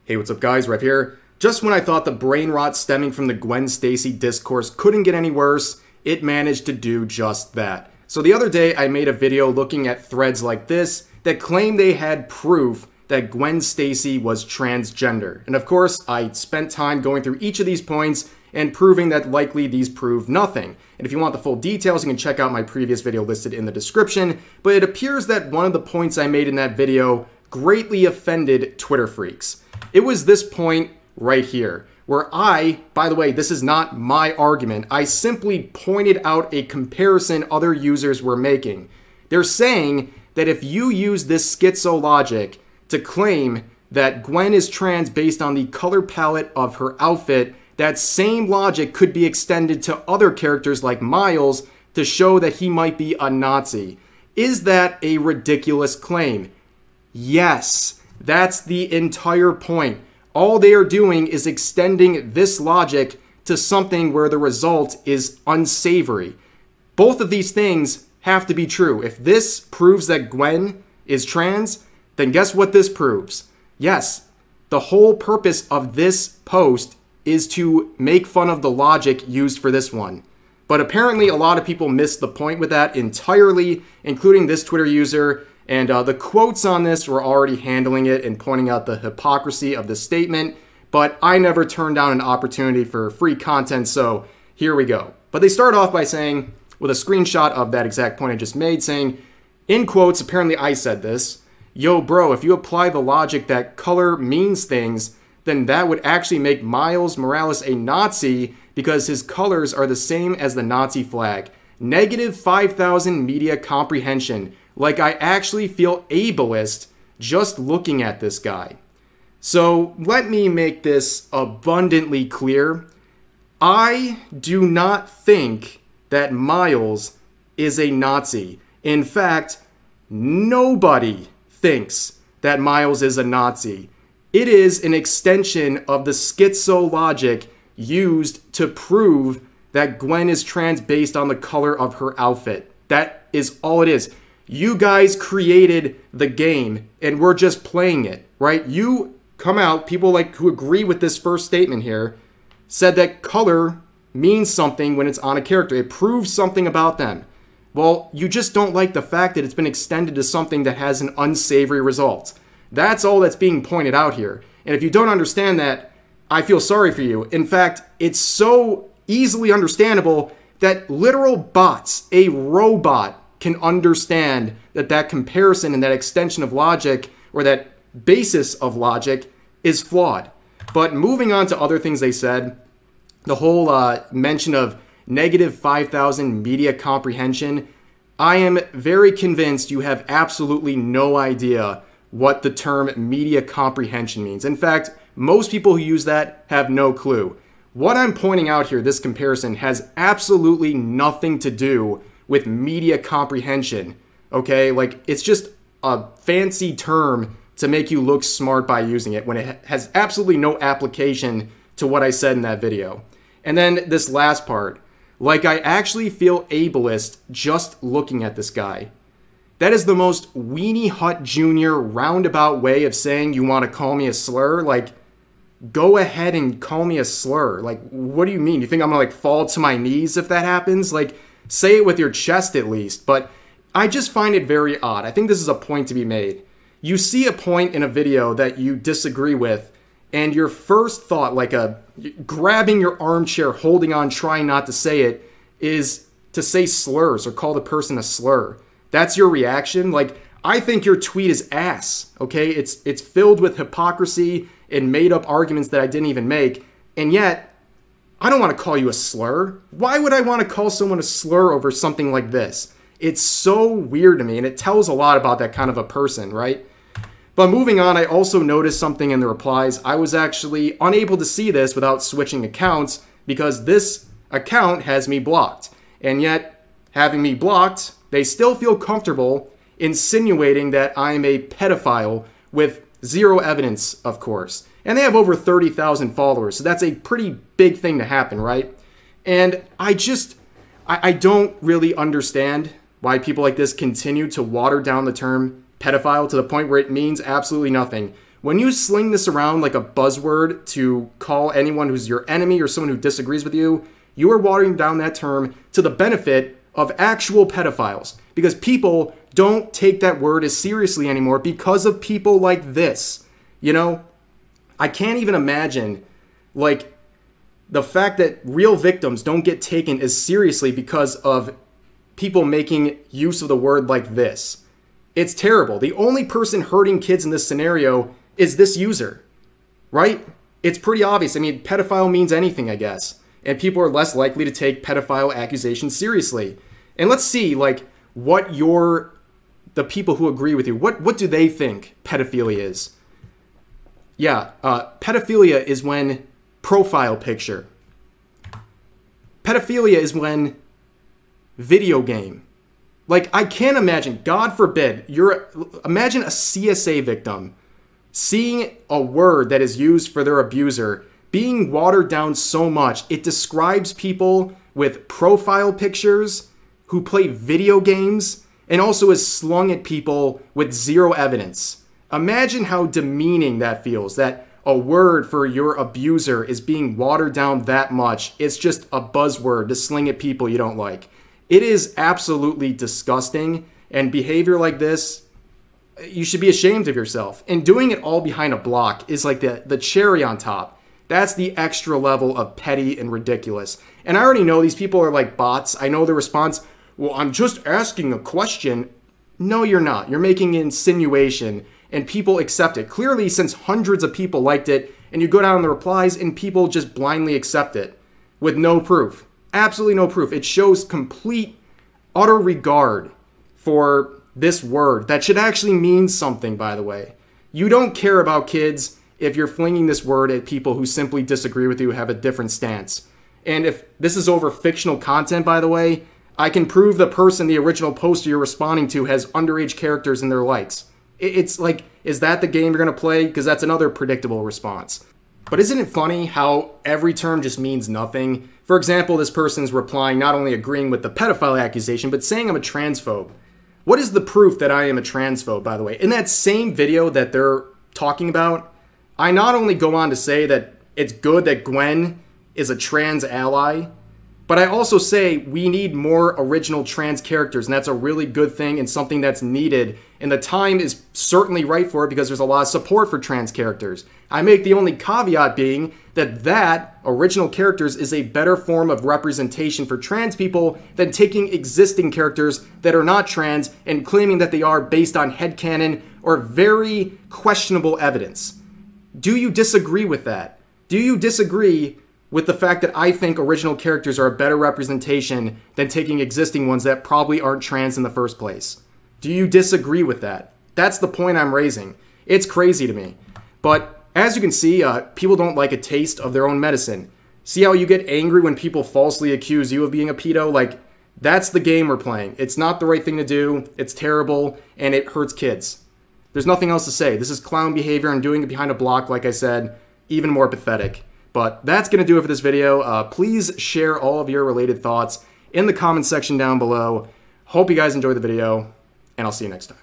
Hey, what's up guys, Rev here. Just when I thought the brain rot stemming from the Gwen Stacy discourse couldn't get any worse, it managed to do just that. So the other day I made a video looking at threads like this that claimed they had proof that Gwen Stacy was transgender. And of course, I spent time going through each of these points and proving that likely these prove nothing. And if you want the full details, you can check out my previous video listed in the description. But it appears that one of the points I made in that video greatly offended Twitter freaks. It was this point right here, where by the way, this is not my argument, I simply pointed out a comparison other users were making. They're saying that if you use this schizo logic to claim that Gwen is trans based on the color palette of her outfit, that same logic could be extended to other characters like Miles to show that he might be a Nazi. Is that a ridiculous claim? Yes. That's the entire point. All they are doing is extending this logic to something where the result is unsavory. Both of these things have to be true. If this proves that Gwen is trans, then guess what this proves? Yes, the whole purpose of this post is to make fun of the logic used for this one. But apparently a lot of people missed the point with that entirely, including this Twitter user. And the quotes on this were already handling it and pointing out the hypocrisy of the statement, but I never turned down an opportunity for free content, so here we go. But they start off by saying, with a screenshot of that exact point I just made, saying, in quotes, apparently I said this, "Yo bro, if you apply the logic that color means things, then that would actually make Miles Morales a Nazi because his colors are the same as the Nazi flag. Negative 5,000 media comprehension. Like, I actually feel ableist just looking at this guy." So let me make this abundantly clear. I do not think that Miles is a Nazi. In fact, nobody thinks that Miles is a Nazi. It is an extension of the schizo logic used to prove that Gwen is trans based on the color of her outfit. That is all it is. You guys created the game and we're just playing it, right? You come out, people like who agree with this first statement here, said that color means something when it's on a character. It proves something about them. Well, you just don't like the fact that it's been extended to something that has an unsavory result. That's all that's being pointed out here. And if you don't understand that, I feel sorry for you. In fact, it's so easily understandable that literal bots, a robot, can understand that that comparison and that extension of logic, or that basis of logic, is flawed. But moving on to other things they said, the whole mention of negative 5,000 media comprehension, I am very convinced you have absolutely no idea what the term media comprehension means. In fact, most people who use that have no clue. What I'm pointing out here, this comparison, has absolutely nothing to do with media comprehension, okay? Like, it's just a fancy term to make you look smart by using it when it has absolutely no application to what I said in that video. And then this last part, like, I actually feel ableist just looking at this guy. That is the most Weenie Hut Jr. roundabout way of saying you want to call me a slur. Like, go ahead and call me a slur. Like, what do you mean? You think I'm gonna like fall to my knees if that happens? Like, say it with your chest at least. But I just find it very odd. I think this is a point to be made. You see a point in a video that you disagree with, and your first thought, like grabbing your armchair, holding on, trying not to say it, is to say slurs or call the person a slur. That's your reaction? Like, I think your tweet is ass, okay? It's filled with hypocrisy and made up arguments that I didn't even make, and yet I don't want to call you a slur. Why would I want to call someone a slur over something like this? It's so weird to me, and it tells a lot about that kind of a person, right? But moving on, I also noticed something in the replies. I was actually unable to see this without switching accounts because this account has me blocked. And yet, having me blocked, they still feel comfortable insinuating that I'm a pedophile with zero evidence, of course. And they have over 30,000 followers, so that's a pretty big thing to happen, right? And I don't really understand why people like this continue to water down the term pedophile to the point where it means absolutely nothing. when you sling this around like a buzzword to call anyone who's your enemy or someone who disagrees with you, you are watering down that term to the benefit of actual pedophiles. Because people don't take that word as seriously anymore because of people like this. You know, I can't even imagine, like, the fact that real victims don't get taken as seriously because of people making use of the word like this. It's terrible. The only person hurting kids in this scenario is this user, right? It's pretty obvious. I mean, pedophile means anything, I guess. And people are less likely to take pedophile accusations seriously. And let's see, like, what the people who agree with you, what do they think pedophilia is? Yeah, pedophilia is when profile picture. Pedophilia is when video game. Like, I can't imagine, God forbid, imagine a CSA victim seeing a word that is used for their abuser being watered down so much. It describes people with profile pictures who play video games and also is slung at people with zero evidence. Imagine how demeaning that feels, that a word for your abuser is being watered down that much. It's just a buzzword to sling at people you don't like. It is absolutely disgusting, and behavior like this, you should be ashamed of yourself. And doing it all behind a block is like the cherry on top. That's the extra level of petty and ridiculous. And I already know these people are like bots. I know the response, well, I'm just asking a question. No, you're not. You're making an insinuation, and people accept it. Clearly, since hundreds of people liked it, and you go down the replies, and people just blindly accept it with no proof. Absolutely no proof. It shows complete, utter regard for this word that should actually mean something, by the way. You don't care about kids if you're flinging this word at people who simply disagree with you, have a different stance. And if this is over fictional content, by the way, I can prove the person, the original poster you're responding to, has underage characters in their likes. It's like, is that the game you're going to play? Because that's another predictable response. But isn't it funny how every term just means nothing? For example, this person's replying not only agreeing with the pedophile accusation, but saying I'm a transphobe. What is the proof that I am a transphobe, by the way? In that same video that they're talking about, I not only go on to say that it's good that Gwen is a trans ally, but I also say we need more original trans characters, and that's a really good thing and something that's needed, and the time is certainly right for it because there's a lot of support for trans characters. I make the only caveat being that original characters is a better form of representation for trans people than taking existing characters that are not trans and claiming that they are based on headcanon or very questionable evidence. Do you disagree with that? Do you disagree with the fact that I think original characters are a better representation than taking existing ones that probably aren't trans in the first place? Do you disagree with that? That's the point I'm raising. It's crazy to me. But as you can see, people don't like a taste of their own medicine. See how you get angry when people falsely accuse you of being a pedo? Like, that's the game we're playing. It's not the right thing to do. It's terrible, and it hurts kids. There's nothing else to say. This is clown behavior, and doing it behind a block, like I said, even more pathetic. But that's going to do it for this video. Please share all of your related thoughts in the comment section down below. Hope you guys enjoyed the video, and I'll see you next time.